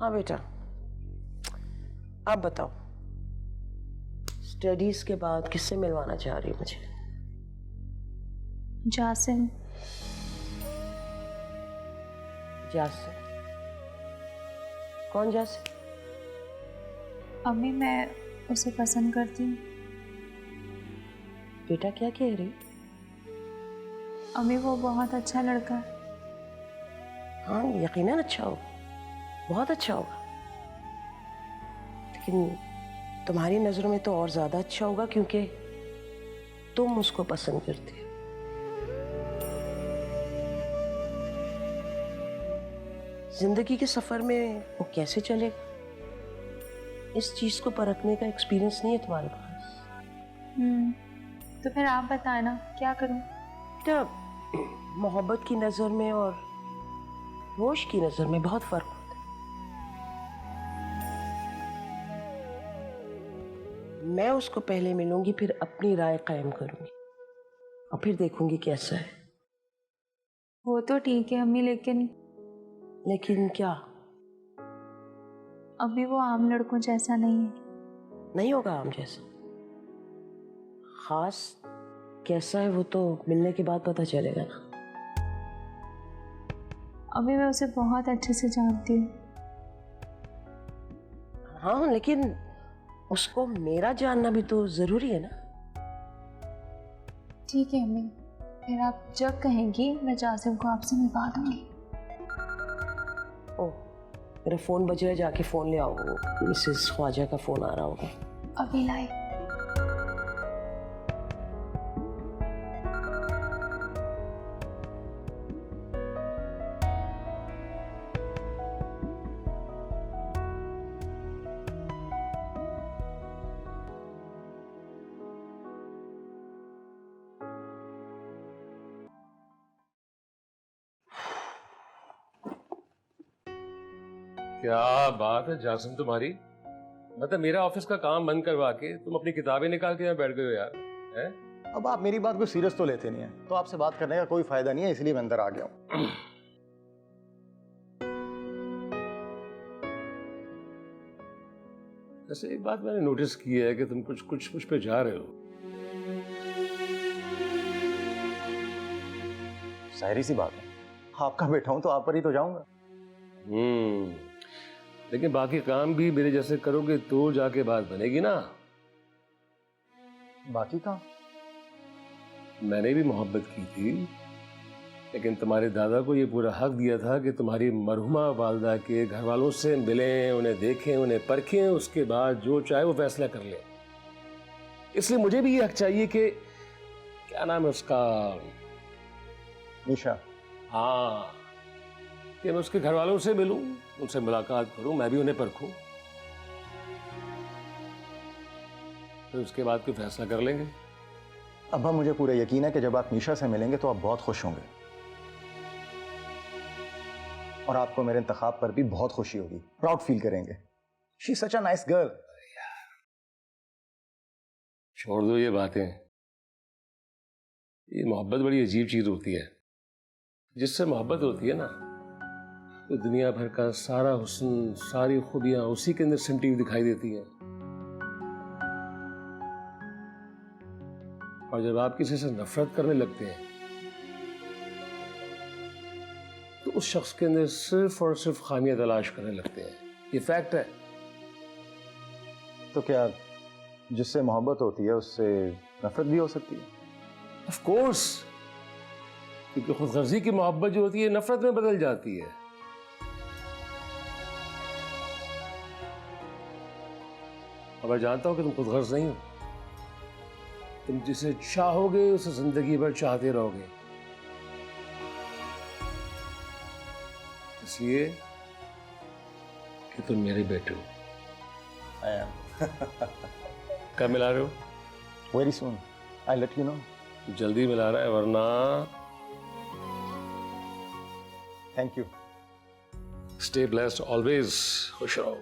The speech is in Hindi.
हाँ बेटा, आप बताओ, स्टडीज के बाद किससे मिलवाना चाह रही हो मुझे? जासिम। जासिम? कौन जासिम? अम्मी, मैं उसे पसंद करती हूँ। बेटा क्या कह रही? अम्मी, वो बहुत अच्छा लड़का है। हाँ यकीनन अच्छा होगा, बहुत अच्छा होगा, लेकिन तुम्हारी नजरों में तो और ज्यादा अच्छा होगा क्योंकि तुम उसको पसंद करती हो। जिंदगी के सफर में वो कैसे चलेगा, इस चीज को परखने का एक्सपीरियंस नहीं है तुम्हारे पास। तो फिर आप बताएं ना, क्या करूं? तो मोहब्बत की नजर में और होश की नजर में बहुत फर्क होता है। मैं उसको पहले मिलूंगी, फिर अपनी राय कायम करूंगी और फिर देखूंगी कैसा है। वो तो ठीक है अम्मी, लेकिन क्या? अभी वो आम लड़कों जैसा नहीं है। नहीं होगा आम जैसा, खास कैसा है वो तो मिलने के बाद पता चलेगा ना। अभी मैं उसे बहुत अच्छे से जानती हूँ। हाँ लेकिन उसको मेरा जानना भी तो जरूरी है ना। ठीक है अम्मी, फिर आप जब कहेंगी मैं जासिम को आपसे मिलवा दूंगी। ओह, मेरा फोन बज रहा है, जाके फोन ले आओ, मिसेस ख्वाजा का फोन आ रहा होगा। अभी लाई। क्या बात है जासिम तुम्हारी, मतलब मेरा ऑफिस का काम बंद करवा के तुम अपनी किताबें निकाल के यहाँ बैठ गए हो यार, हैं? अब आप मेरी बात को सीरियस तो लेते नहीं है, तो आपसे बात करने का कोई फायदा नहीं है, इसलिए मैं अंदर आ गया हूँ। वैसे एक बात मैंने नोटिस की है कि तुम कुछ मुझ पे जा रहे हो। जाहिर सी बात है, आपका बेटा हूं तो आप पर ही तो जाऊंगा। लेकिन बाकी काम भी मेरे जैसे करोगे तो जाके बात बनेगी ना। बाकी काम? मैंने भी मोहब्बत की थी, लेकिन तुम्हारे दादा को ये पूरा हक दिया था कि तुम्हारी मरहुमा वालदा के घर वालों से मिलें, उन्हें देखें, उन्हें परखें, उसके बाद जो चाहे वो फैसला कर लें। इसलिए मुझे भी ये हक चाहिए कि, क्या नाम है उसका, निशा। हाँ, कि मैं उसके घर वालों से मिलूं, उनसे मुलाकात करूं, मैं भी उन्हें परखूं, फिर उसके बाद कोई फैसला कर लेंगे। अब्बा, मुझे पूरा यकीन है कि जब आप निशा से मिलेंगे तो आप बहुत खुश होंगे और आपको मेरे इंतखाब पर भी बहुत खुशी होगी, प्राउड फील करेंगे। She such a nice girl. छोड़ दो ये बातें, ये मोहब्बत बड़ी अजीब चीज होती है। जिससे मोहब्बत होती है ना, तो दुनिया भर का सारा हुस्न, सारी खूबियां उसी के अंदर सिमटी हुई दिखाई देती हैं। और जब आप किसी से नफरत करने लगते हैं तो उस शख्स के अंदर सिर्फ और सिर्फ खामियां तलाश करने लगते हैं। ये फैक्ट है। तो क्या जिससे मोहब्बत होती है उससे नफरत भी हो सकती है? ऑफ कोर्स, क्योंकि खुदगर्जी की मोहब्बत जो होती है नफरत में बदल जाती है। और मैं जानता हूं कि तुम खुदगर्ज नहीं हो, तुम जिसे चाहोगे उसे जिंदगी भर चाहते रहोगे। इसलिए कि तुम मेरे बेटे हो। I am. कब मिला रहे हो? Very soon. I'll let you know. जल्दी मिला रहा है, वरना Thank you. Stay blessed always, खुश रहो।